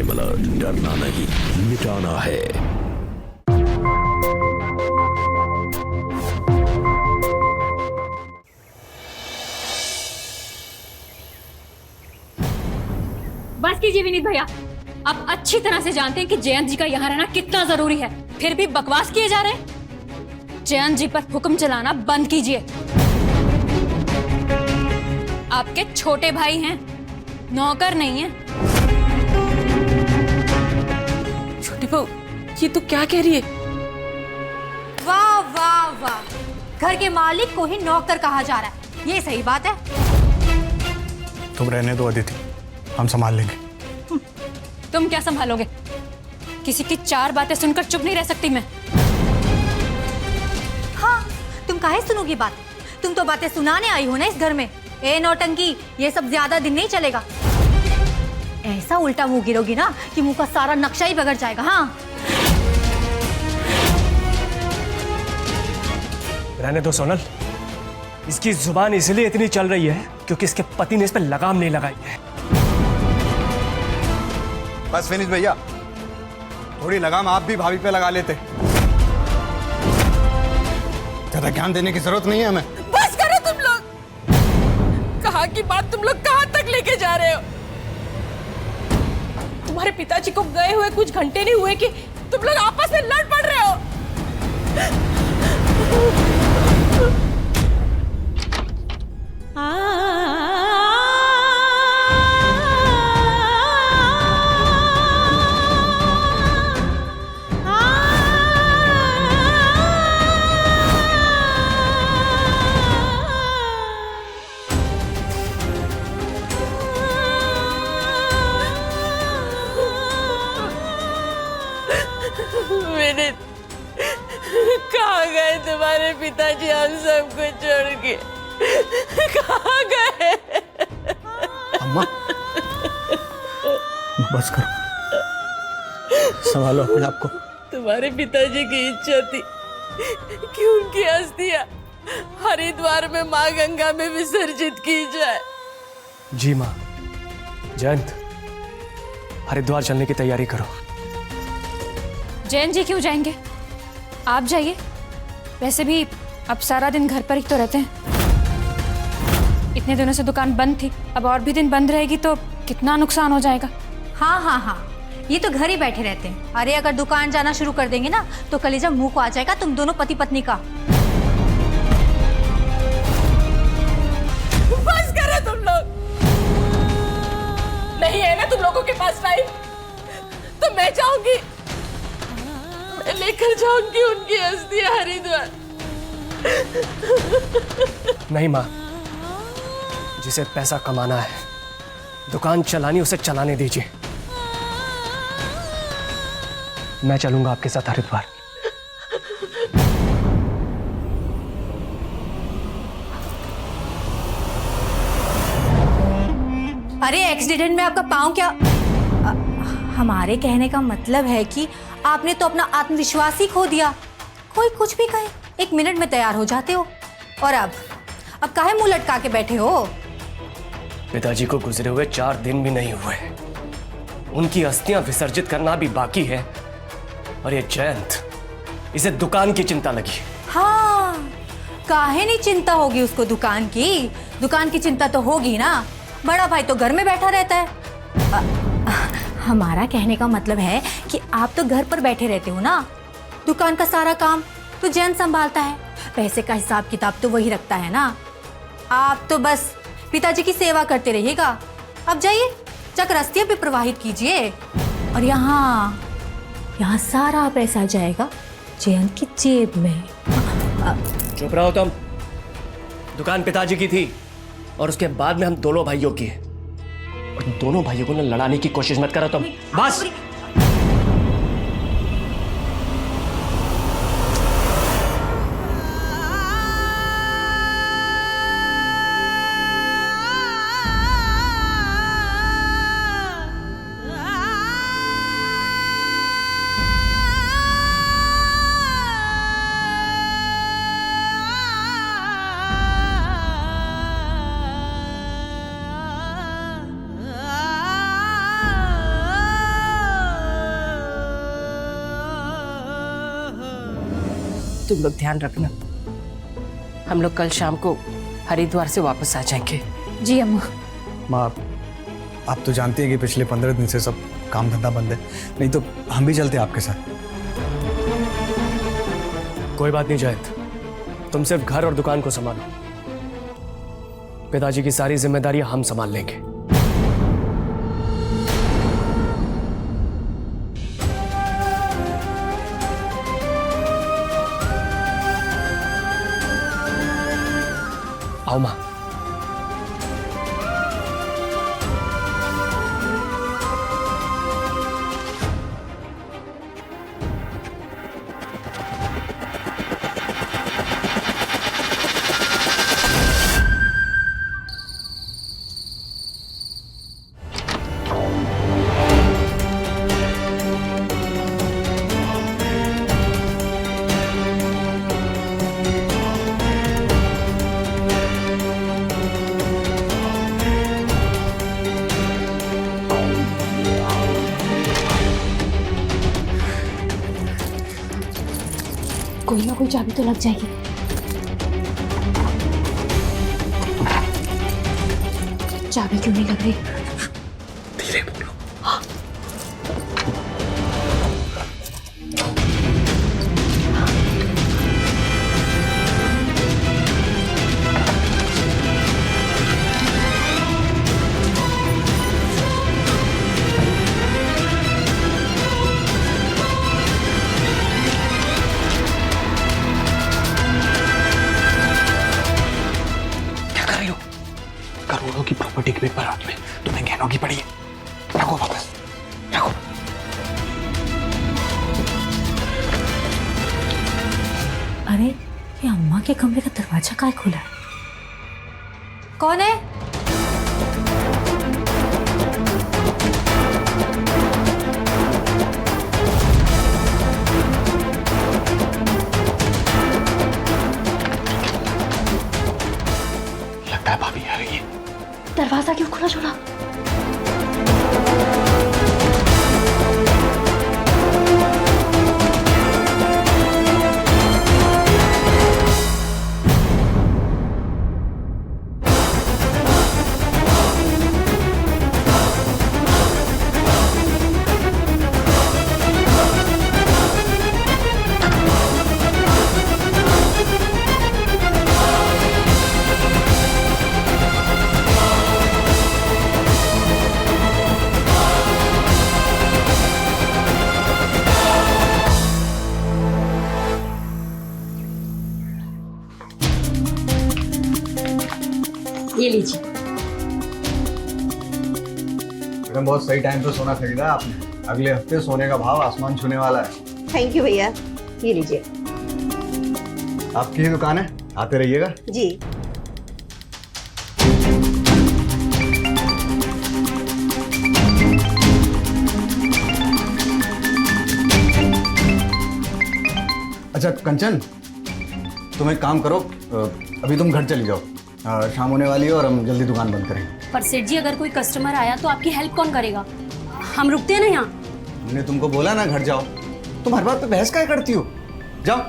Crime alert, डरना नहीं मिटाना है। बस कीजिए विनीत भैया, आप अच्छी तरह से जानते हैं कि जयंत जी का यहाँ रहना कितना जरूरी है, फिर भी बकवास किए जा रहे हैं। जयंत जी पर हुक्म चलाना बंद कीजिए। आपके छोटे भाई हैं, नौकर नहीं है। छोटी बहू, ये तू क्या कह रही है? वाह वाह वाह, घर के मालिक को ही नौकर कहा जा रहा है, ये सही बात है? तुम रहने दो अदिति, हम संभाल लेंगे। तुम क्या संभालोगे? किसी की चार बातें सुनकर चुप नहीं रह सकती मैं। हाँ, तुम काहे सुनोगी बात? तुम तो बातें सुनाने आई हो ना इस घर में। ए नौटंकी, ये सब ज्यादा दिन नहीं चलेगा। ऐसा उल्टा मुंह गिरोगी ना कि मुंह का सारा नक्शा ही बिगड़ जाएगा। हाँ, रहने दो सोनल, इसकी जुबान इसलिए इतनी चल रही है क्योंकि इसके पति ने इस पर लगाम नहीं लगाई है। बस विनीत भैया, थोड़ी लगाम आप भी भाभी पे लगा लेते। ज्यादा ज्ञान देने की जरूरत नहीं है हमें। बस करो तुम लोग। कहाँ की बात तुम लोग कहाँ तक लेके जा रहे हो? तुम्हारे पिताजी को गए हुए कुछ घंटे नहीं हुए कि तुम लोग आपस में लड़ पड़ रहे हो। विनीत, कहाँ गए तुम्हारे पिताजी हम सबको छोड़ के? कहाँ गए? अम्मा, बस करो, संभालो अपने आप को। तुम्हारे पिताजी की इच्छा थी कि उनकी अस्थियां हरिद्वार में माँ गंगा में विसर्जित की जाए। जी माँ। जयंत, हरिद्वार चलने की तैयारी करो। जयंत जी क्यों जाएंगे? आप जाइए। वैसे भी अब सारा दिन घर पर ही तो रहते हैं। इतने दिनों से दुकान बंद थी, अब और भी दिन बंद रहेगी तो कितना नुकसान हो जाएगा। हाँ हाँ हाँ, ये तो घर ही बैठे रहते हैं। अरे अगर दुकान जाना शुरू कर देंगे ना तो कलेजा मुंह को आ जाएगा तुम दोनों पति पत्नी का। बस करो तुम लोग। नहीं है ना तुम लोगों के पास टाइम, तो मैं जाऊंगी, मैं लेकर जाऊंगी उनकी अस्थियां हरिद्वार। नहीं माँ, जिसे पैसा कमाना है, दुकान चलानी, उसे चलाने दीजिए। मैं चलूंगा आपके साथ हरिद्वार। अरे एक्सीडेंट में आपका पाँव क्या? हमारे कहने का मतलब है कि आपने तो अपना आत्मविश्वास ही खो दिया। कोई कुछ भी कहे, 1 मिनट में तैयार हो जाते हो। और अब काहे मुंह लटका के बैठे हो? पिताजी को गुजरे हुए 4 दिन भी नहीं हुए, उनकी अस्थियां विसर्जित करना भी बाकी है। और ये जयंत, इसे दुकान की चिंता लगी। हाँ, काहे नहीं चिंता होगी उसको दुकान की? दुकान की चिंता तो होगी ना, बड़ा भाई तो घर में बैठा रहता है। हमारा कहने का मतलब है कि आप तो घर पर बैठे रहते हो ना, दुकान का सारा काम तो जयंत संभालता है, पैसे का हिसाब किताब तो वही रखता है ना। आप तो बस पिताजी की सेवा करते रहिएगा। अब जाइए, जाकर अस्थियां भी प्रवाहित कीजिए। और यहाँ सारा पैसा जाएगा जयंत की जेब में। चुप रहो तुम। दुकान पिताजी की थी और उसके बाद में हम दोनों भाइयों की है। और दोनों भाइयों को ना लड़ाने की कोशिश मत करो तुम। बस। तुम लोग ध्यान रखना। हम लोग कल शाम को हरिद्वार से वापस आ जाएंगे। जी अम्मा। माँ, आप तो जानती हैं कि पिछले 15 दिन से सब काम धंधा बंद है, नहीं तो हम भी चलते आपके साथ। कोई बात नहीं जयंत, तुम सिर्फ घर और दुकान को संभालो। पिताजी की सारी जिम्मेदारी हम संभाल लेंगे। आओ मां। कोई ना कोई चाबी तो लग जाएगी। चाबी क्यों नहीं लग रही? धीरे बोलो। करोड़ों की प्रॉपर्टी के पेपर हाथ में, तुम्हें गहनों की पड़ी है। रखो वापस, रखो। अरे ये अम्मा के कमरे का दरवाजा काहे खुला है? कौन है? लगता है भाभी आ रही है। दरवाजा क्यों खुला छोड़ा? ये लीजिए। मैडम, बहुत सही टाइम पे सोना खरीदा आपने। अगले हफ्ते सोने का भाव आसमान छूने वाला है। थैंक यू भैया, ये लीजिए। आपकी ही दुकान है, आते रहिएगा। जी। अच्छा कंचन, तुम एक काम करो, अभी तुम घर चली जाओ। शाम होने वाली है और हम जल्दी दुकान बंद करेंगे। पर सेठ जी, अगर कोई कस्टमर आया तो आपकी हेल्प कौन करेगा? हम रुकते हैं ना यहाँ। मैंने तुमको बोला ना घर जाओ, तुम हर बात पे बहस काहे करती हो? जाओ।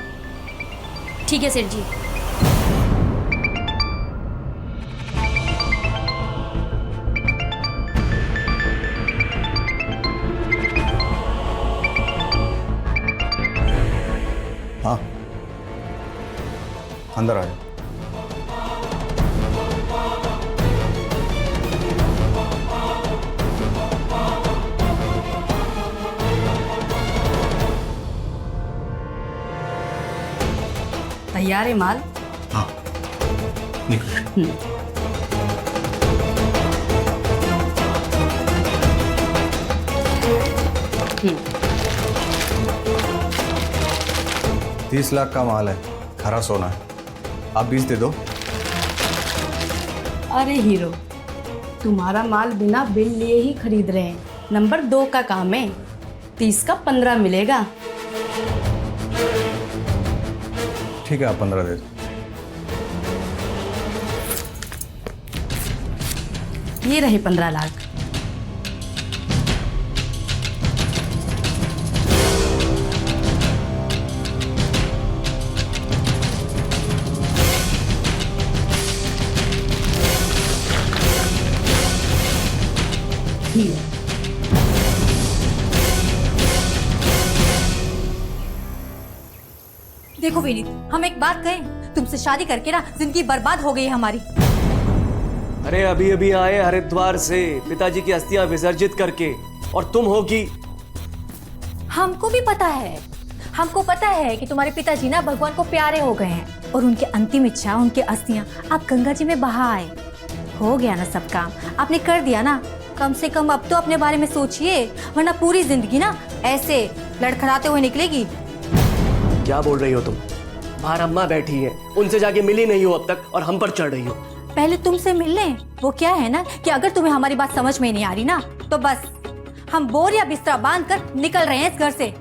ठीक है सेठ जी। हाँ, अंदर आ जाओ। तैयार है माल? हाँ, निकलो। 30 लाख का माल है, खरा सोना है। आप 20 दे दो। अरे हीरो, तुम्हारा माल बिना बिल लिए ही खरीद रहे हैं। नंबर 2 का काम है, 30 का 15 मिलेगा। ठीक है, आप 15 दे दो। ये रहे 15 लाख। ही है। देखो विनीत, हम एक बात कहें, तुमसे शादी करके ना जिंदगी बर्बाद हो गई है हमारी। अरे अभी अभी आए हरिद्वार से पिताजी की अस्थियां विसर्जित करके, और तुम हो कि हमको भी पता है, हमको पता है कि तुम्हारे पिताजी ना भगवान को प्यारे हो गए हैं और उनकी अंतिम इच्छा, उनकी अस्थियां आप गंगा जी में बहा आए। हो गया ना सब काम, आपने कर दिया ना। कम से कम अब तो अपने बारे में सोचिए, वरना पूरी जिंदगी ना ऐसे लड़खड़ाते हुए निकलेगी। क्या बोल रही हो तुम? बाहर अम्मा बैठी है, उनसे जाके मिली नहीं हो अब तक और हम पर चढ़ रही हो। पहले तुमसे मिल लें। वो क्या है ना कि अगर तुम्हें हमारी बात समझ में नहीं आ रही ना, तो बस हम बोर या बिस्तरा बांध कर निकल रहे हैं इस घर से,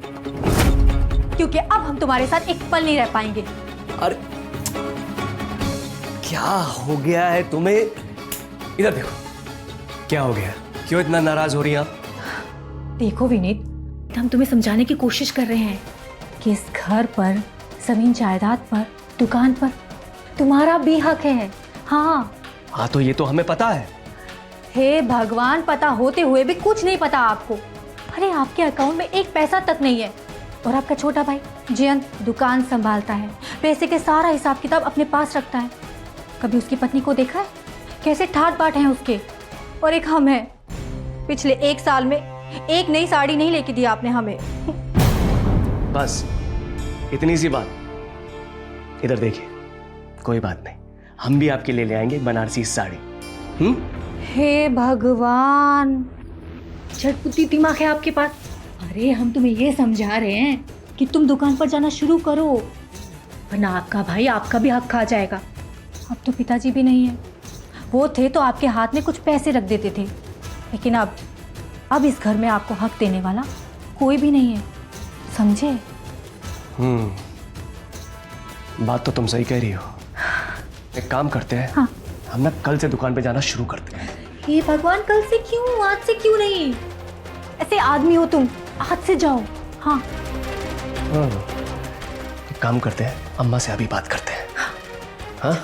क्योंकि अब हम तुम्हारे साथ एक पल नहीं रह पाएंगे। अरे क्या हो गया है तुम्हें? इधर देखो, क्या हो गया? क्यों इतना नाराज हो रही हैं आप? देखो विनीत, हम तुम्हें समझाने की कोशिश कर रहे हैं कि इस घर पर, जमीन जायदाद पर, दुकान पर तुम्हारा भी हक है। हाँ तो ये तो हमें पता है। हे भगवान, पता होते हुए भी कुछ नहीं पता आपको। अरे आपके अकाउंट में एक पैसा तक नहीं है, और आपका छोटा भाई जयंत दुकान संभालता है, पैसे के सारा हिसाब किताब अपने पास रखता है। कभी उसकी पत्नी को देखा है? कैसे ठाट बाट हैं उसके। और एक हम हैं, पिछले 1 साल में एक नई साड़ी नहीं लेके दी आपने हमें। बस इतनी सी बात। इधर देखिए, कोई बात नहीं, हम भी आपके लिए ले आएंगे बनारसी साड़ी। हे भगवान, झटपुटी दिमाग है आपके पास। अरे हम तुम्हें ये समझा रहे हैं कि तुम दुकान पर जाना शुरू करो, वरना आपका भाई, आपका भी हक खा जाएगा। अब तो पिताजी भी नहीं है, वो थे तो आपके हाथ में कुछ पैसे रख देते थे, लेकिन अब इस घर में आपको हक देने वाला कोई भी नहीं है, समझे? बात तो तुम सही कह रही हो। एक काम करते हैं, हाँ। हम ना कल से दुकान पे जाना शुरू करते हैं। हे भगवान, कल से क्यों, आज से क्यों नहीं? ऐसे आदमी हो तुम, आज से जाओ। हाँ एक काम करते हैं, अम्मा से अभी बात करते हैं। हाँ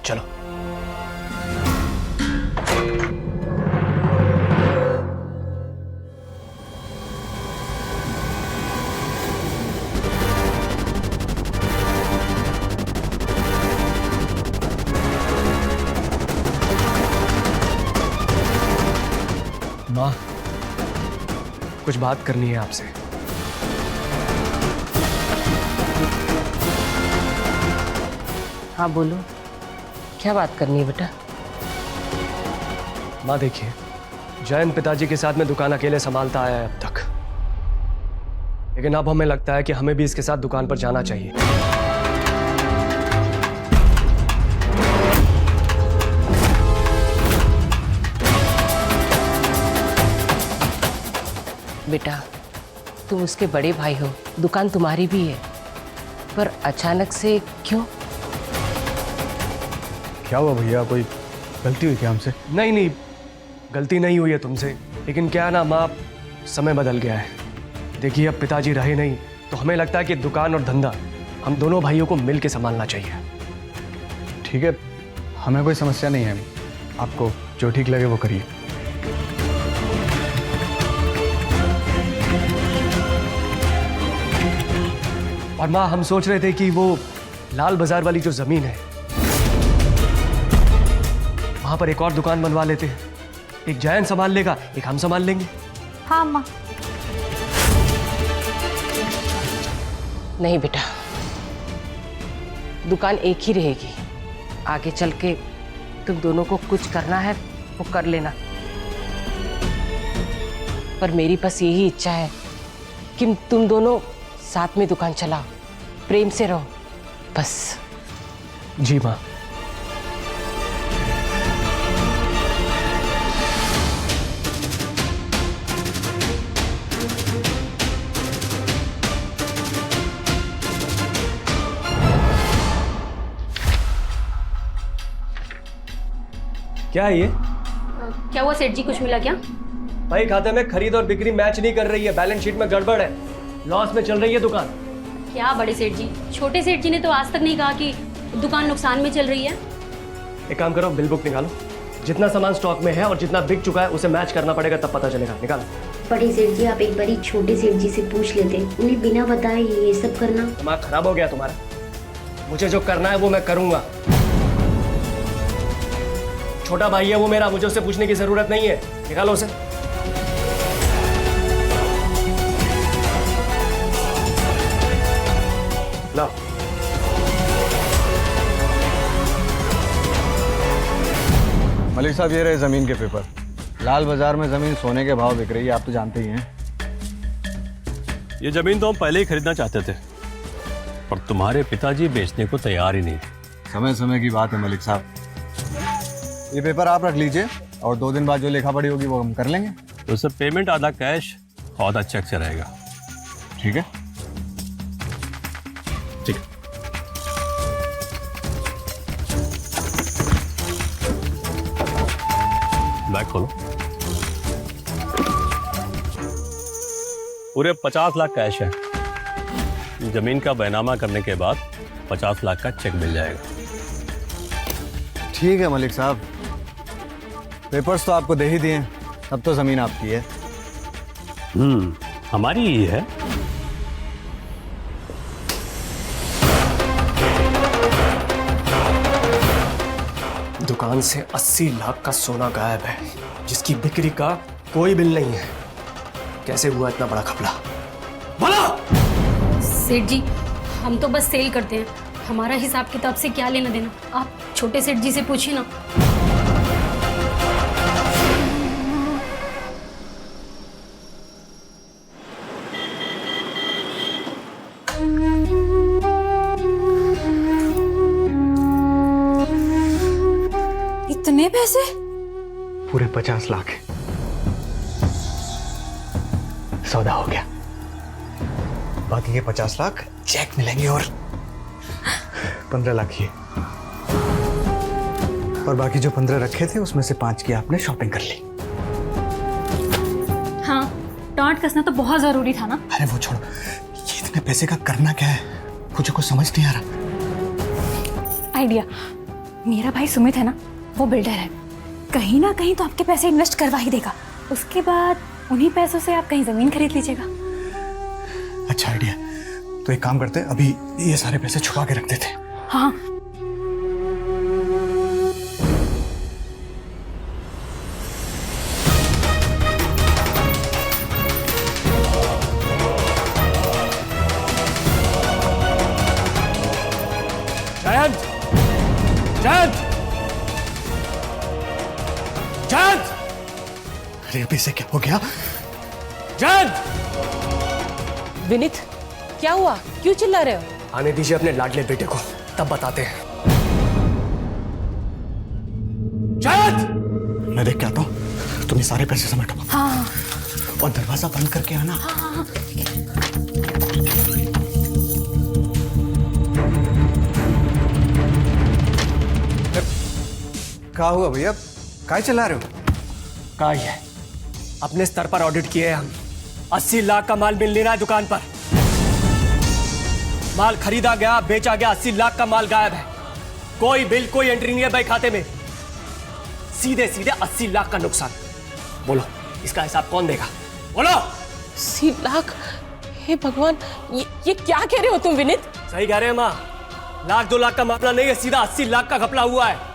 चलो। माँ, कुछ बात करनी है आपसे। हाँ बोलो, क्या बात करनी है बेटा? माँ देखिए, जयंत पिताजी के साथ में दुकान अकेले संभालता आया है अब तक, लेकिन अब हमें लगता है कि हमें भी इसके साथ दुकान पर जाना चाहिए। बेटा, तुम उसके बड़े भाई हो, दुकान तुम्हारी भी है, पर अचानक से क्यों? क्या हुआ भैया, कोई गलती हुई क्या हमसे? नहीं नहीं, गलती नहीं हुई है तुमसे, लेकिन क्या है ना माँ, समय बदल गया है। देखिए अब पिताजी रहे नहीं, तो हमें लगता है कि दुकान और धंधा हम दोनों भाइयों को मिल के संभालना चाहिए। ठीक है, हमें कोई समस्या नहीं है, आपको जो ठीक लगे वो करिए। और माँ, हम सोच रहे थे कि वो लाल बाजार वाली जो जमीन है, वहां पर एक और दुकान बनवा लेते हैं। एक जयंत संभाल लेगा, एक हम संभाल लेंगे। हाँ अम्मा। नहीं बेटा, दुकान एक ही रहेगी। आगे चल के तुम दोनों को कुछ करना है वो कर लेना, पर मेरी बस यही इच्छा है कि तुम दोनों साथ में दुकान चलाओ, प्रेम से रहो, बस। जी माँ। क्या है ये? क्या हुआ सेठ जी, कुछ मिला क्या? भाई खाते में खरीद और बिक्री मैच नहीं कर रही है, बैलेंस शीट में गड़बड़ है, लॉस में चल रही है दुकान। क्या बड़े सेठ जी, छोटे सेठ जी ने तो आज तक नहीं कहा कि दुकान नुकसान में चल रही है। एक काम करो, बिल बुक निकालो, जितना सामान स्टॉक में है और जितना बिक चुका है उसे मैच करना पड़ेगा, तब पता चलेगा। निकाल। बड़े सेठ जी, आप एक बारी छोटे सेठ जी से पूछ लेते, उन्हें बिना बताए ये सब करना। दिमाग खराब हो गया तुम्हारा? मुझे जो करना है वो मैं करूंगा। छोटा भाई है वो मेरा, मुझे उससे पूछने की जरूरत नहीं है। निकालो उसे। लाओ। मलिक साहब, ये रहे जमीन के पेपर। लाल बाजार में जमीन सोने के भाव बिक रही है, आप तो जानते ही हैं। ये जमीन तो हम पहले ही खरीदना चाहते थे, पर तुम्हारे पिताजी बेचने को तैयार ही नहीं थे। समय समय की बात है मलिक साहब। ये पेपर आप रख लीजिए और 2 दिन बाद जो लेखा पड़ी होगी वो हम कर लेंगे। तो सर पेमेंट आधा कैश आधा चेक से रहेगा। ठीक है? ठीक है। बैग खोलो। पूरे 50 लाख कैश है। जमीन का बैनामा करने के बाद 50 लाख का चेक मिल जाएगा। ठीक है मलिक साहब, पेपर्स तो आपको दे ही दिए, अब तो जमीन आपकी है। हमारी ही है। दुकान से 80 लाख का सोना गायब है, जिसकी बिक्री का कोई बिल नहीं है। कैसे हुआ इतना बड़ा घपला? बोलो। सेठ जी, हम तो बस सेल करते हैं, हमारा हिसाब किताब से क्या लेना देना। आप छोटे सेठ जी से पूछिए ना। इतने पैसे? पूरे 50 लाख। सौदा हो गया। बाकी के 50 लाख चेक मिलेंगे और 15 लाख ये। और बाकी जो 15 रखे थे उसमें से 5 की आपने शॉपिंग कर ली। हाँ, डांट कसना तो बहुत जरूरी था ना। अरे वो छोड़ो, ये इतने पैसे का करना क्या है, मुझे कुछ समझ नहीं आ रहा। आइडिया। मेरा भाई सुमित है ना, वो बिल्डर है, कहीं ना कहीं तो आपके पैसे इन्वेस्ट करवा ही देगा। उसके बाद उन्हीं पैसों से आप कहीं जमीन खरीद लीजिएगा। अच्छा आइडिया। तो एक काम करते हैं, अभी ये सारे पैसे छुपा के रख देते हैं। हाँ। जयंत! जयंत! जयंत! अरे अभी से क्या हो गया? जयंत! विनीत, क्या हुआ? क्यों चिल्ला रहे हो? आने दीजिए अपने लाडले बेटे को, तब बताते हैं। जयंत! मैं देख के आता हूँ, तुम ये सारे पैसे समेटो। हाँ। और दरवाजा बंद करके आना। हाँ। क्या हुआ भैया, काय चला रहे हो? कहा है अपने स्तर पर ऑडिट किए हम। 80 लाख का माल मिल नहीं रहा है दुकान पर। माल खरीदा गया, बेचा गया, 80 लाख का माल गायब है। कोई बिल, कोई एंट्री नहीं है बैंक खाते में। सीधे सीधे 80 लाख का नुकसान। बोलो, इसका हिसाब कौन देगा? बोलो। 80 लाख? हे भगवान, ये क्या कह रहे हो तुम विनीत? सही कह रहे हैं माँ, 1-2 लाख का मामला नहीं है, सीधा 80 लाख का घपला हुआ है।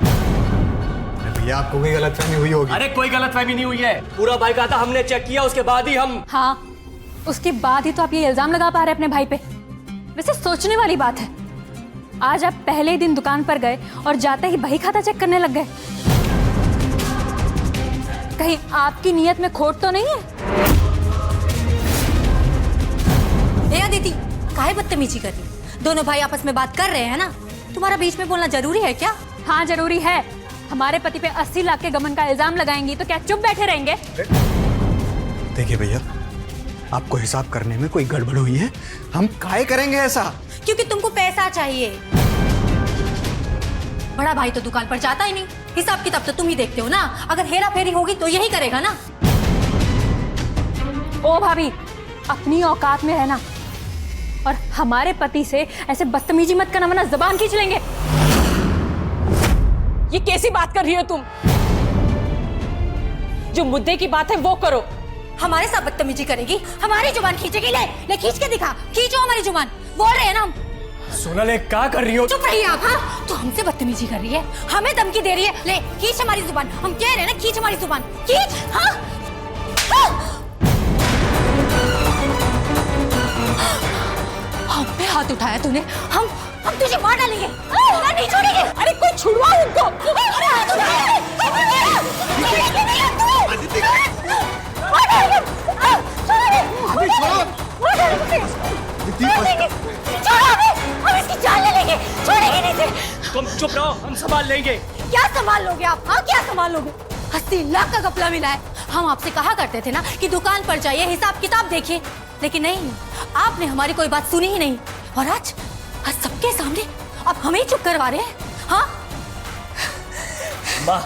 भैया आपको कोई गलतफहमी हुई होगी। अरे कोई गलतफहमी नहीं हुई है, पूरा बाइक आता हमने चेक किया, उसके बाद ही हम। हाँ, उसके बाद ही तो आप ये इल्जाम लगा पा रहे हैं अपने भाई पे। वैसे सोचने वाली बात है, आज आप पहले ही दिन दुकान पर गए और जाते ही बही खाता चेक करने लग गए। कहीं आपकी नीयत में खोट तो नहीं है? ए अदिति, काहे बदतमीजी कर रही? दोनों भाई आपस में बात कर रहे हैं ना, तुम्हारा बीच में बोलना जरूरी है क्या? हाँ जरूरी है। हमारे पति पे 80 लाख के गबन का इल्जाम लगाएंगी तो क्या चुप बैठे रहेंगे? देखिए भैया, आपको हिसाब करने में कोई गड़बड़ हुई है, हम काहे करेंगे ऐसा? क्योंकि तुमको पैसा चाहिए। बड़ा भाई तो दुकान पर जाता ही नहीं, हिसाब किताब तो तुम ही देखते हो ना। अगर हेरा फेरी होगी तो यही करेगा ना। ओ भाभी, अपनी औकात में रहना और हमारे पति से ऐसे बदतमीजी मत करना, वरना जुबान खींच लेंगे। ये कैसी बात कर रही हो तुम? जो मुद्दे की बात है वो करो। हमारे साथ बदतमीजी करेगी, हमारी जुबान खींचेगी। ले खींच के दिखा, खींचो हमारी जुबान। बोल रहे हैं ना हम। सोनल ये क्या कर रही हो? चुप रहिए आप। हाँ, तो हमसे बदतमीजी कर रही है, हमें धमकी दे रही है। ले खींच हमारी जुबान। हम कह रहे हैं ना, खींच हमारी जुबान, खींच। हाँ, हम पे हाथ उठाया तूने। हम तुझे मार डालेंगे, नहीं छोड़ेंगे। अरे कोई छुड़वा उनको। अरे हाथ उठाया। हम इसकी जान ले लेंगे, छोड़ेंगे नहीं से। तुम चुप रहो, हम संभाल लेंगे। क्या संभाल लोगे आप? हाँ, क्या संभाल लोगे? 80 लाख का घपला मिला है। हम आपसे कहा करते थे ना कि दुकान पर जाइए, हिसाब किताब देखिए, लेकिन नहीं, आपने हमारी कोई बात सुनी ही नहीं। और आज सबके सामने आप हमें ही चुप करवा रहे हैं। हाँ माँ,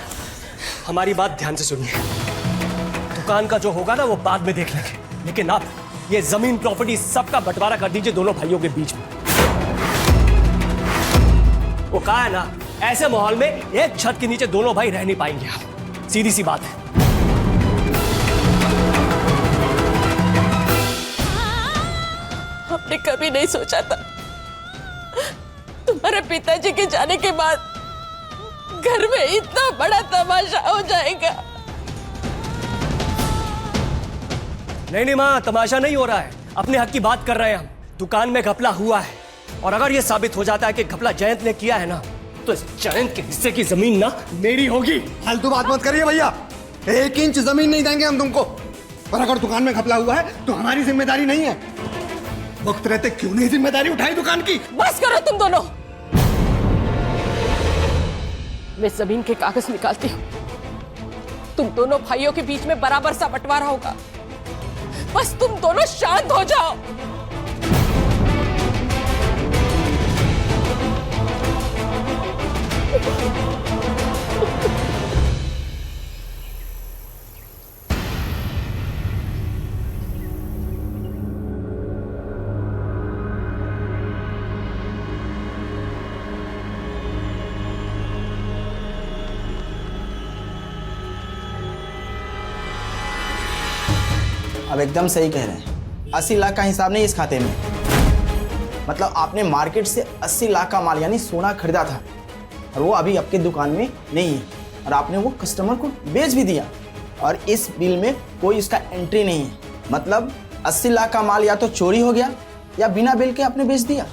हमारी बात ध्यान से सुनिए। दुकान का जो होगा ना वो बाद में देख लेंगे, लेकिन आप ये जमीन प्रॉपर्टी सबका बंटवारा कर दीजिए दोनों भाइयों के बीच में। वो कहा है ना, ऐसे माहौल में एक छत के नीचे दोनों भाई रह नहीं पाएंगे आप। सीधी सी बात है। हमने कभी नहीं सोचा था तुम्हारे पिताजी के जाने के बाद घर में इतना बड़ा तमाशा हो जाएगा। नहीं माँ, तमाशा नहीं हो रहा है, अपने हक की बात कर रहे हैं हम। दुकान में घपला हुआ है, और अगर ये साबित हो जाता है कि घपला जयंत ने किया है ना, तो इस जयंत के हिस्से की जमीन ना मेरी होगी। फालतू बात मत करिए भैया, 1 इंच जमीन नहीं देंगे हम तुमको। और अगर दुकान में घपला हुआ है तो हमारी जिम्मेदारी नहीं है। वक्त रहते क्यों नहीं जिम्मेदारी उठाई दुकान की? बस करो तुम दोनों। मैं जमीन के कागज निकालती हूँ, तुम दोनों भाइयों के बीच में बराबर सा बंटवारा होगा। बस तुम दोनों शांत हो जाओ। अब एकदम सही कह रहे हैं, 80 लाख का हिसाब नहीं इस खाते में। मतलब आपने मार्केट से 80 लाख का माल यानी सोना खरीदा था, और वो अभी आपके दुकान में नहीं है, और आपने वो कस्टमर को बेच भी दिया, और इस बिल में कोई इसका एंट्री नहीं है। मतलब 80 लाख का माल या तो चोरी हो गया या बिना बिल के आपने बेच दिया।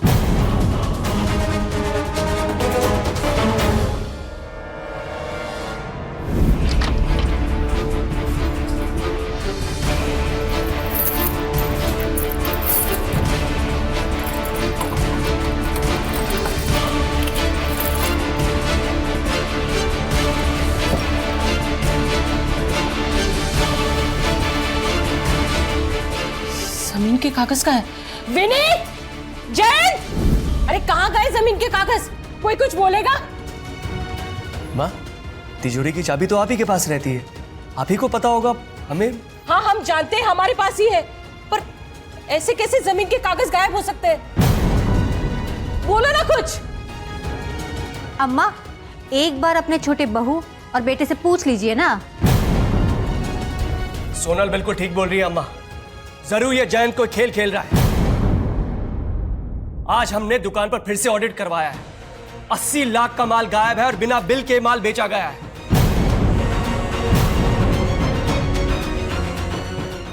जमीन के कागज का है। विनीत, जयंत, अरे कहाँ गए जमीन के कागज? कोई कुछ बोलेगा? माँ, तिजोरी की चाबी तो आप ही के पास रहती है, आप ही को पता होगा। हमें? हाँ, हम जानते हैं, हमारे पास ही है, पर ऐसे कैसे जमीन के कागज गायब हो सकते हैं? बोलो ना कुछ। अम्मा, एक बार अपने छोटे बहू और बेटे से पूछ लीजिए ना। सोनल बिल्कुल ठीक बोल रही है अम्मा, जरूर ये जयंत कोई खेल खेल रहा है। आज हमने दुकान पर फिर से ऑडिट करवाया है, 80 लाख का माल गायब है और बिना बिल के माल बेचा गया है।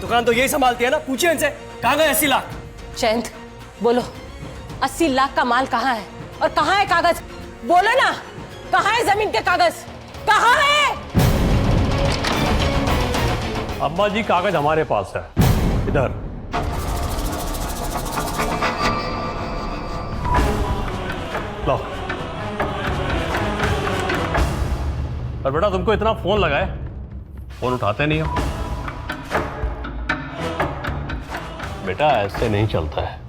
दुकान तो यही संभालती है ना, पूछिए इनसे कहां गए 80 लाख। जयंत, बोलो, 80 लाख का माल कहाँ है और कहाँ है कागज? बोलो ना, कहाँ है जमीन के कागज? कहाँ है? अम्मा जी, कागज हमारे पास है, इधर। लो। और बेटा, तुमको इतना फोन लगाए, फोन उठाते नहीं हो। बेटा, ऐसे नहीं चलता है।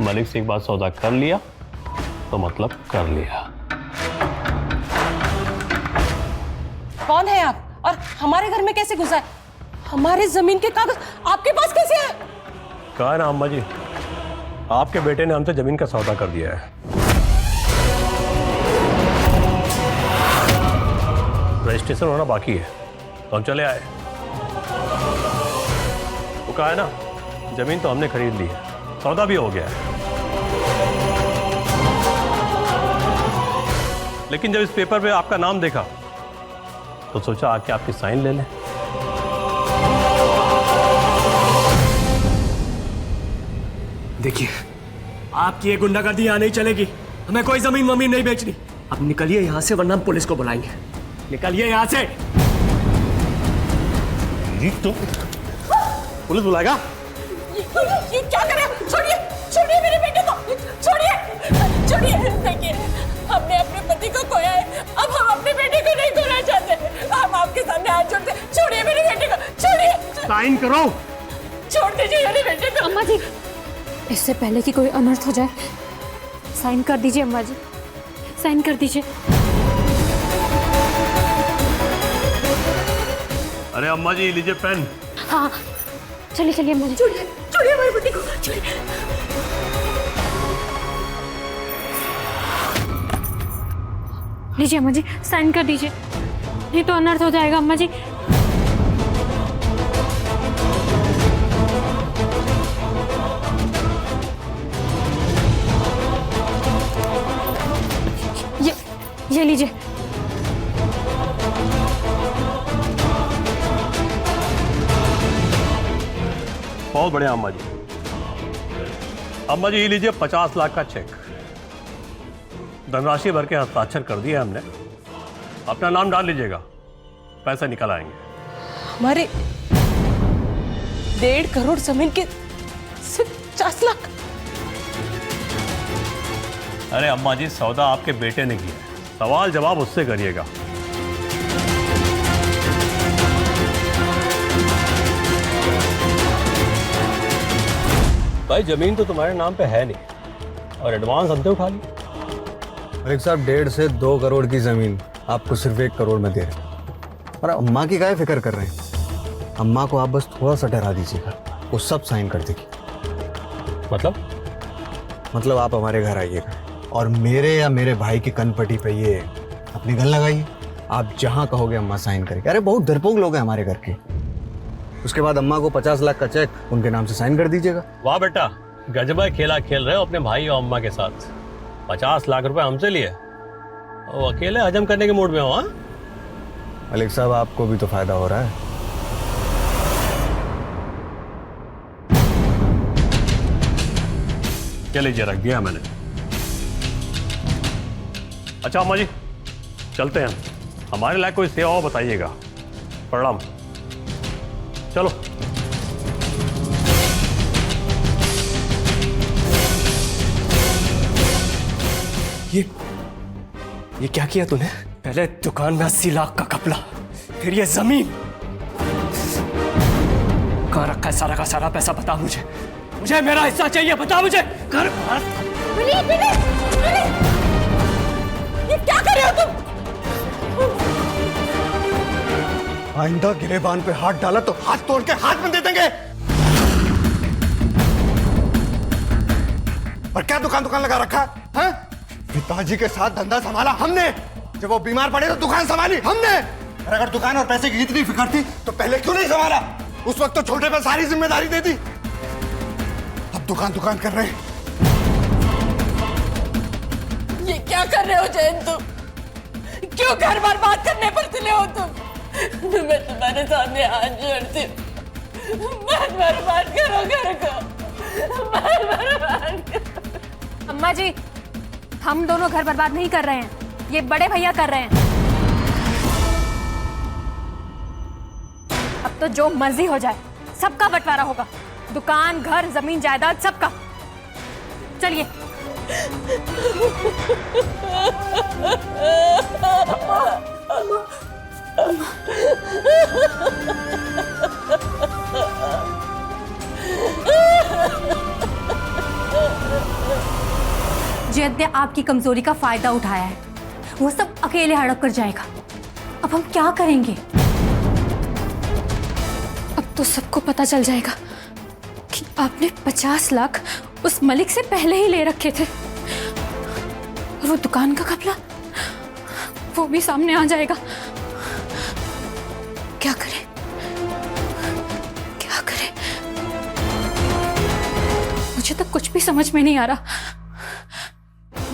मलिक से एक बार सौदा कर लिया तो मतलब कर लिया। कौन है आप और हमारे घर में कैसे घुसा है? हमारे जमीन के कागज आपके पास कैसे है? कहा है ना अम्मा जी, आपके बेटे ने हमसे जमीन का सौदा कर दिया है। रजिस्ट्रेशन होना बाकी है, तो हम चले आए। वो कहा है ना, जमीन तो हमने खरीद ली है, सौदा भी हो गया है। लेकिन जब इस पेपर पे आपका नाम देखा तो सोचा आके आपकी साइन ले लें। देखिए, आपकी ये गुंडागर्दी यहाँ नहीं चलेगी। हमें कोई जमीन वमीन नहीं बेचनी। अब निकलिए यहाँ से, वरना हम पुलिस को बुलाएंगे। निकलिए यहाँ से। तो पुलिस बुलाएगा? ये क्या कर रहे हो? छोड़िए, छोड़िए मेरे बेटे को, छोड़िए, छोड़िए। देखिए, हमने अपने पति को खोया है, अब हम अपने बेटे को नहीं खोना चाहते। हम आपके सामने हाथ जोड़ते, छोड़िए मेरे बेटे को, छोड़िए। साइन करो। छोड़ दीजिए मेरे बेटे को। अम्मा जी, इससे पहले कि कोई अनर्थ हो जाए, साइन कर दीजिए अम्मा जी, साइन कर दीजिए। अरे अम्मा जी, लीजिए पेन। हाँ, चलिए चलिए अम्मा जी। छोड़िए, छोड़िए हमारे बेटे को, छोड़िए। लीजिए अम्मा जी, साइन कर दीजिए, नहीं तो अनर्थ हो जाएगा अम्मा जी। ये लीजिए। बहुत बढ़िया अम्मा जी। अम्मा जी, ये लीजिए 50 लाख का चेक। धनराशि भर के हस्ताक्षर कर दिए हमने। अपना नाम डाल लीजिएगा, पैसा निकल आएंगे। हमारे 1.5 करोड़ जमीन के सिर्फ 50 लाख। अरे अम्मा जी, सौदा आपके बेटे ने किया है, सवाल जवाब उससे करिएगा। भाई, जमीन तो तुम्हारे नाम पे है नहीं और एडवांस हमसे उठा ली। मलिक साहब, 1.5 से 2 करोड़ की जमीन आपको सिर्फ 1 करोड़ में दे रहे हैं। और अम्मा की काहे फिक्र कर रहे हैं? अम्मा को आप बस थोड़ा सा डरा दीजिएगा, वो सब साइन कर देगी। मतलब आप हमारे घर आइएगा और मेरे या मेरे भाई की कनपट्टी पे ये अपनी गन लगाइए। आप जहां कहोगे अम्मा साइन करेंगे। अरे बहुत डरपोक लोग हैं हमारे घर के। उसके बाद अम्मा को 50 लाख का चेक उनके नाम से साइन कर दीजिएगा। वाह बेटा, गजबा खेला खेल रहे हो अपने भाई और अम्मा के साथ। 50 लाख रुपए हमसे लिए, वो अकेले हजम करने के मूड में हो। हाँ मलिक साहब, आपको भी तो फायदा हो रहा है। क्या लीजिए, रख दिया मैंने। अच्छा अम्मा जी, चलते हैं। हमारे लायक कोई सेवा हो बताइएगा। प्रणाम। चलो। ये क्या किया तूने? पहले दुकान में 80 लाख का घपला, फिर ये जमीन। कहाँ रखा है सारा का सारा पैसा? बता मुझे, मुझे मेरा हिस्सा चाहिए। बता मुझे। घर ये क्या कर रहे हो तुम? आइंदा गिरेबान पे हाथ डाला तो हाथ तोड़ के हाथ में दे देंगे। और क्या दुकान लगा रखा है? पिताजी के साथ धंधा संभाला हमने, जब वो बीमार पड़े तो दुकान संभाली हमने। और अगर दुकान और पैसे की इतनी फिक्र थी तो पहले क्यों नहीं संभाला? उस वक्त तो छोटे पे सारी जिम्मेदारी दे दी। अब दुकान कर रहे हैं। ये क्या कर रहे हो जयंत तुम? क्यों घर बर्बाद करने पर तुले हो तुम? मैं तुम्हारे सामने हाथ जोड़ती हूँ, मत बर्बाद करो घर को, मत बर्बाद करो। अम्मा जी, हम दोनों घर बर्बाद नहीं कर रहे हैं, ये बड़े भैया कर रहे हैं। अब तो जो मर्जी हो जाए, सबका बंटवारा होगा। दुकान, घर, जमीन, जायदाद, सबका। चलिए। जयंत ने आपकी कमजोरी का फायदा उठाया है, वो सब अकेले हड़प कर जाएगा। अब हम क्या करेंगे? अब तो सबको पता चल जाएगा कि आपने 50 लाख उस मलिक से पहले ही ले रखे थे, और वो दुकान का घपला वो भी सामने आ जाएगा क्या करें, क्या करें? मुझे तो कुछ भी समझ में नहीं आ रहा।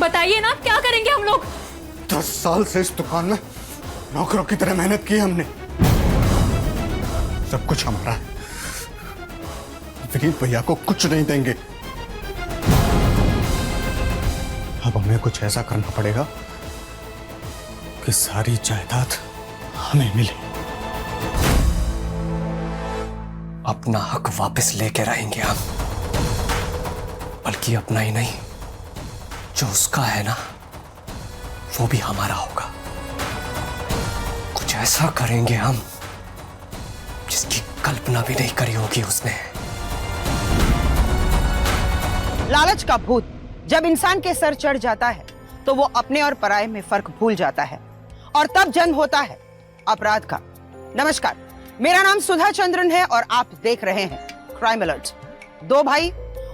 बताइए ना, क्या करेंगे हम लोग? 10 साल से इस दुकान में नौकरों की तरह मेहनत की हमने। सब कुछ हमारा है। विनीत भैया को कुछ नहीं देंगे। अब हमें कुछ ऐसा करना पड़ेगा कि सारी जायदाद हमें मिले। अपना हक वापस लेके रहेंगे हम, बल्कि अपना ही नहीं, जो उसका है ना वो भी हमारा होगा। कुछ ऐसा करेंगे हम जिसकी कल्पना भी नहीं करी होगी उसने। लालच का भूत जब इंसान के सर चढ़ जाता है तो वो अपने और पराये में फर्क भूल जाता है और तब जन्म होता है अपराध का। नमस्कार, मेरा नाम सुधा चंद्रन है और आप देख रहे हैं क्राइम अलर्ट। 2 भाई,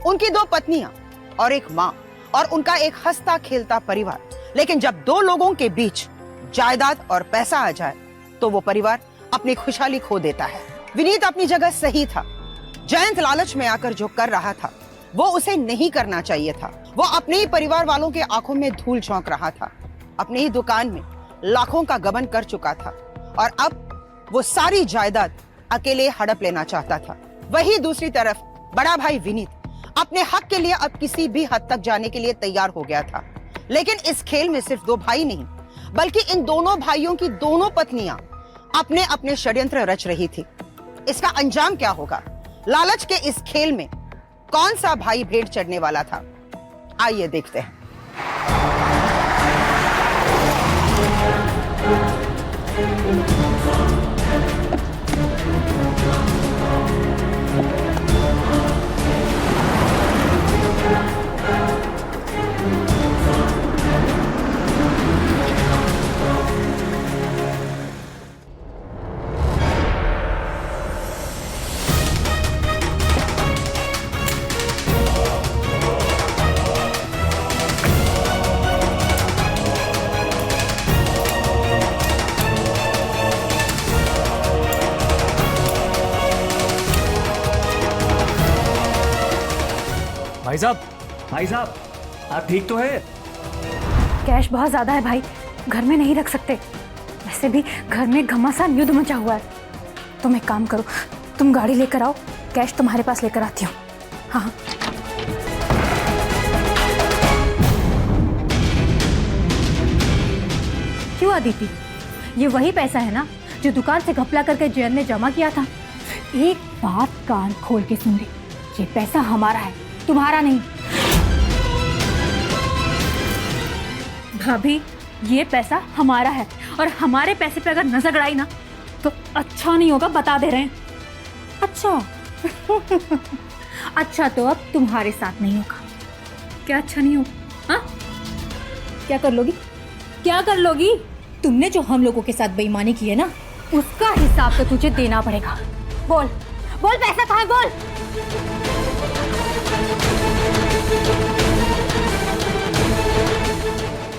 उनकी 2 पत्नियां और एक माँ और उनका एक हंसता खेलता परिवार। लेकिन जब 2 लोगों के बीच जायदाद और पैसा आ जाए तो वो परिवार अपनी खुशहाली खो देता है। विनीत अपनी जगह सही था। जयंत लालच में आकर जो कर रहा था वो उसे नहीं करना चाहिए था। वो अपने ही परिवार वालों के आंखों में धूल झोंक रहा था। अपनी ही दुकान में लाखों का गबन कर चुका था और अब वो सारी जायदाद अकेले हड़प लेना चाहता था। वही दूसरी तरफ बड़ा भाई विनीत अपने हक के लिए अब किसी भी हद तक जाने के लिए तैयार हो गया था। लेकिन इस खेल में सिर्फ 2 भाई नहीं, बल्कि इन दोनों भाइयों की दोनों पत्नियां अपने अपने षड्यंत्र रच रही थी। इसका अंजाम क्या होगा? लालच के इस खेल में कौन सा भाई भेड़ चढ़ने वाला था? आइए देखते हैं। भाई साहब, आप ठीक तो है? कैश बहुत ज्यादा है भाई, घर में नहीं रख सकते। वैसे भी घर में घमासान युद्ध मचा हुआ है। तुम एक काम करो, तुम गाड़ी लेकर आओ, कैश तुम्हारे पास लेकर आती हूँ। हाँ, क्यों अदिति? ये वही पैसा है ना जो दुकान से घपला करके जयंत ने जमा किया था। एक बात कान खोल के सुन ले, ये पैसा हमारा है, तुम्हारा नहीं। भाभी, ये पैसा हमारा है और हमारे पैसे पे अगर नजर गड़ाई ना तो अच्छा नहीं होगा, बता दे रहे हैं। अच्छा अच्छा, तो अब तुम्हारे साथ नहीं होगा। क्या अच्छा नहीं होगा? हाँ, क्या कर लोगी? क्या कर लोगी? तुमने जो हम लोगों के साथ बेईमानी की है ना, उसका हिसाब तो तुझे देना पड़ेगा। बोल बोल, पैसा कहाँ है? बोल।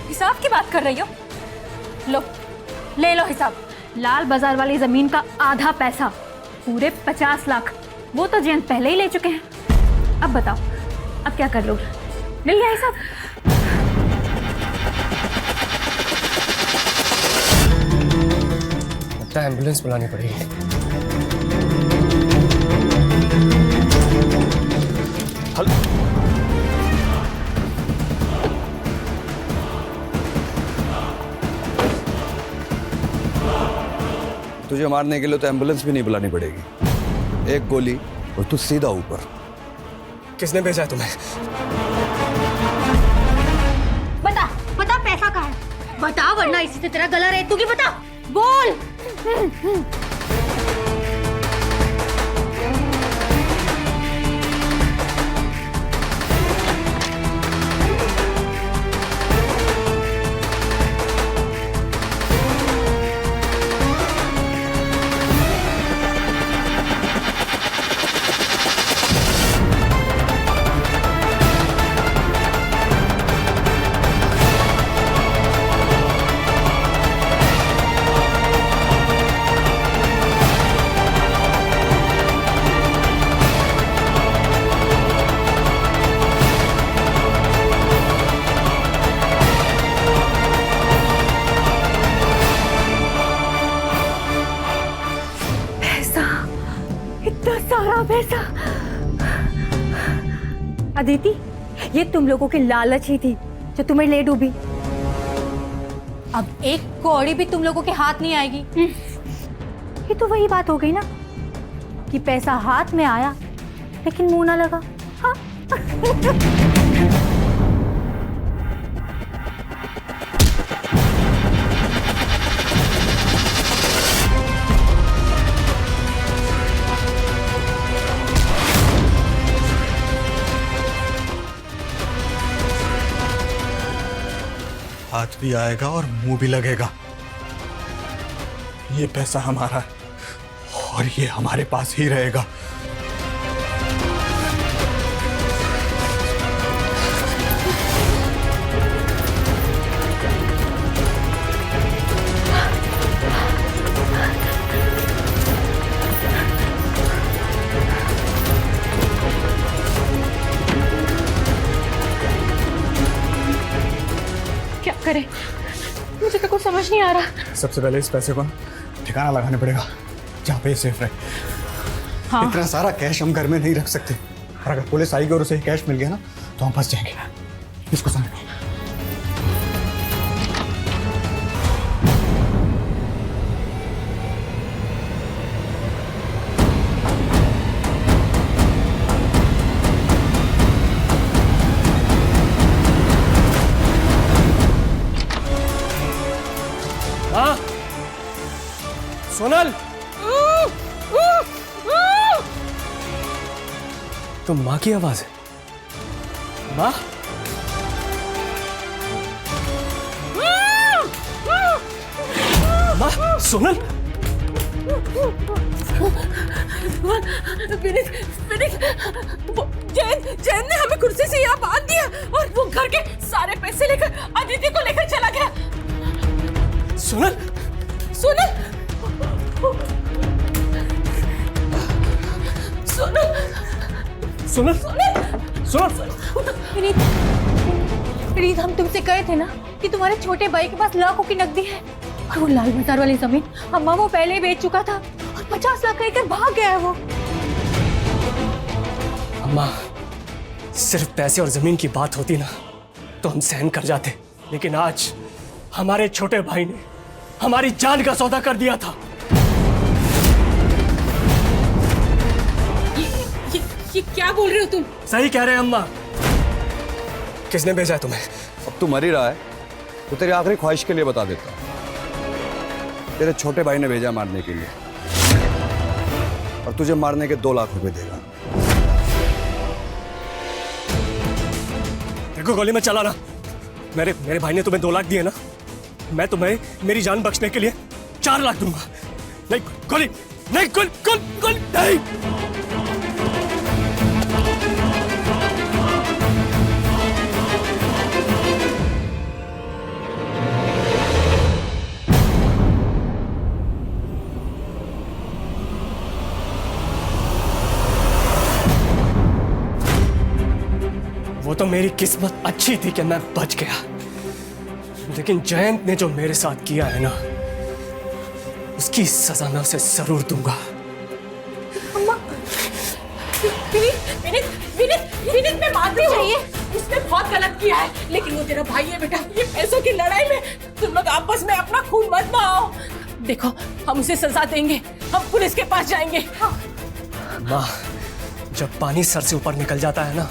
हिसाब की बात कर रही हो? लो, ले लो हिसाब। लाल बाजार वाली जमीन का आधा पैसा, पूरे 50 लाख, वो तो जयंत पहले ही ले चुके हैं। अब बताओ, अब क्या कर लोगे? मिल गया हिसाब? लगता है एम्बुलेंस बुलानी पड़ेगी। तुझे मारने के लिए तो एम्बुलेंस भी नहीं बुलानी पड़ेगी। एक गोली और तू सीधा ऊपर। किसने भेजा है तुम्हें? बता बता, पैसा कहाँ है? बता, वरना इसी से तेरा गला रेत दूंगी। बता, बोल। पैसा। अदिति, ये तुम लोगों की लालच ही थी जो तुम्हें ले डूबी। अब एक कौड़ी भी तुम लोगों के हाथ नहीं आएगी। ये तो वही बात हो गई ना कि पैसा हाथ में आया लेकिन मुंह ना लगा। हाँ? हाथ भी आएगा और मुंह भी लगेगा। ये पैसा हमारा है और ये हमारे पास ही रहेगा। क्या करें, मुझे तो कुछ समझ नहीं आ रहा। सबसे पहले इस पैसे को ठिकाना लगाने पड़ेगा जहाँ पे सेफ रहे। हाँ। इतना सारा कैश हम घर में नहीं रख सकते, और अगर पुलिस आएगी और उसे कैश मिल गया ना तो हम फंस जाएंगे। इसको समझ। हाँ सोनल, तो माँ की आवाज है। माँ, माँ, सोनल। विनीत, विनीत, जैन, जैन ने हमें कुर्सी से यहाँ बांध दिया और वो घर के सारे पैसे लेकर अदिति को लेकर चला गया। सोनल, सोनल, सोनल, सोनल, सोनल। विनीत, विनीत, हम तुमसे कहे थे ना कि तुम्हारे छोटे भाई के पास लाखों की नकदी है, और वो लाल बाजार वाली जमीन अम्मा वो पहले ही बेच चुका था और 50 लाख लेकर भाग गया है वो। अम्मा, सिर्फ पैसे और जमीन की बात होती ना तो हम सहन कर जाते, लेकिन आज हमारे छोटे भाई ने हमारी जान का सौदा कर दिया था। ये क्या बोल रहे हो तुम? सही कह रहे हैं अम्मा। किसने भेजा है तुम्हें? अब तू मर ही रहा है तो तेरी आखिरी ख्वाहिश के लिए बता देता हूं। तेरे छोटे भाई ने भेजा मारने के लिए, और तुझे मारने के 2 लाख रुपए देगा। देखो, गोली में चलाना। मेरे भाई ने तुम्हें 2 लाख दिए ना, मैं तुम्हें मेरी जान बख्शने के लिए 4 लाख दूंगा। नहीं गोली, नहीं गोली, गोली, गोली नहीं। वो तो मेरी किस्मत अच्छी थी कि मैं बच गया, लेकिन जयंत ने जो मेरे साथ किया है ना, उसकी सजा मैं उसे जरूर दूंगा। विनीत, विनीत, विनीत, विनीत, मैं मानती हूँ उसने बहुत गलत किया है, लेकिन वो तेरा भाई है बेटा। ये पैसों की लड़ाई में तुम लोग आपस में अपना खून मत बहाओ। देखो, हम उसे सजा देंगे, हम पुलिस के पास जाएंगे। माँ, जब पानी सर से ऊपर निकल जाता है ना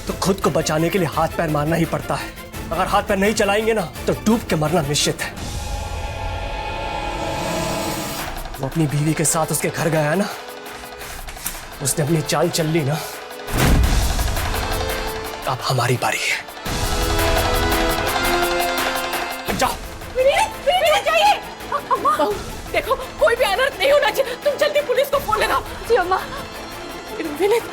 तो खुद को बचाने के लिए हाथ पैर मारना ही पड़ता है। अगर हाथ पैर नहीं चलाएंगे ना तो डूब के मरना निश्चित है। वो अपनी बीवी के साथ उसके घर गया ना, उसने अपनी चाल चल ली ना, अब हमारी बारी है। जाओ। जाइए। अम्मा, देखो कोई भी अनर्थ नहीं होना चाहिए, तुम जल्दी पुलिस को फोन लगाओ। जी अम्मा। विनीत,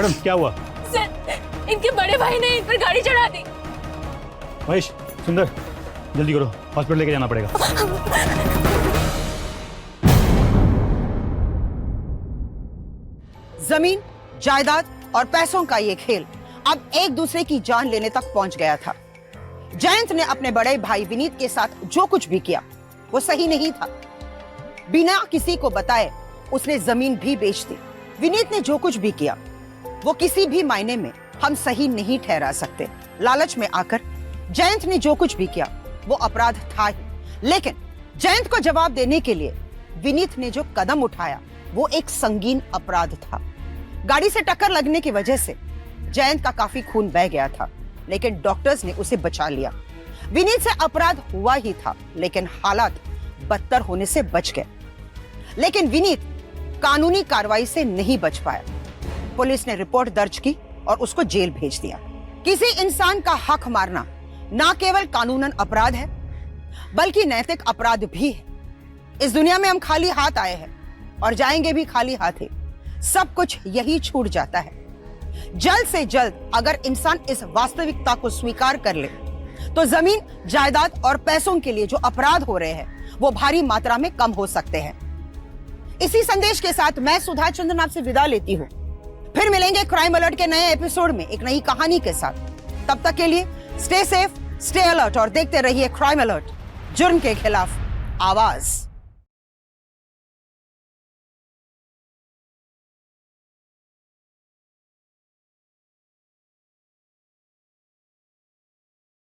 मैडम क्या हुआ? सर, इनके बड़े भाई ने इन पर गाड़ी चढ़ा दी। महेश, सुंदर, जल्दी करो, हॉस्पिटल लेके जाना पड़ेगा। जमीन, जायदाद और पैसों का ये खेल अब एक दूसरे की जान लेने तक पहुंच गया था। जयंत ने अपने बड़े भाई विनीत के साथ जो कुछ भी किया वो सही नहीं था। बिना किसी को बताए उसने जमीन भी बेच दी। विनीत ने जो कुछ भी किया वो किसी भी मायने में हम सही नहीं ठहरा सकते। लालच में आकर जयंत ने जो कुछ भी किया वो अपराध था ही, लेकिन जयंत को जवाब देने के लिए विनीत ने जो कदम उठाया वो एक संगीन अपराध था। गाड़ी से टक्कर लगने की वजह से जयंत का काफी खून बह गया था, लेकिन डॉक्टर्स ने उसे बचा लिया। विनीत से अपराध हुआ ही था, लेकिन हालात बदतर होने से बच गए। लेकिन विनीत कानूनी कार्रवाई से नहीं बच पाया। पुलिस ने रिपोर्ट दर्ज की और उसको जेल भेज दिया। किसी इंसान का हक मारना ना केवल कानूनन अपराध है बल्कि नैतिक अपराध भी है। इस दुनिया में हम खाली हाथ आए हैं और जाएंगे भी खाली हाथ ही। सब कुछ यही छूट जाता है। जल्द से जल्द अगर इंसान इस वास्तविकता को स्वीकार कर ले तो जमीन, जायदाद और पैसों के लिए जो अपराध हो रहे हैं वो भारी मात्रा में कम हो सकते हैं। इसी संदेश के साथ मैं सुधा चंद्रन आपसे विदा लेती हूँ। फिर मिलेंगे क्राइम अलर्ट के नए एपिसोड में एक नई कहानी के साथ। तब तक के लिए स्टे सेफ, स्टे अलर्ट और देखते रहिए क्राइम अलर्ट, जुर्म के खिलाफ आवाज।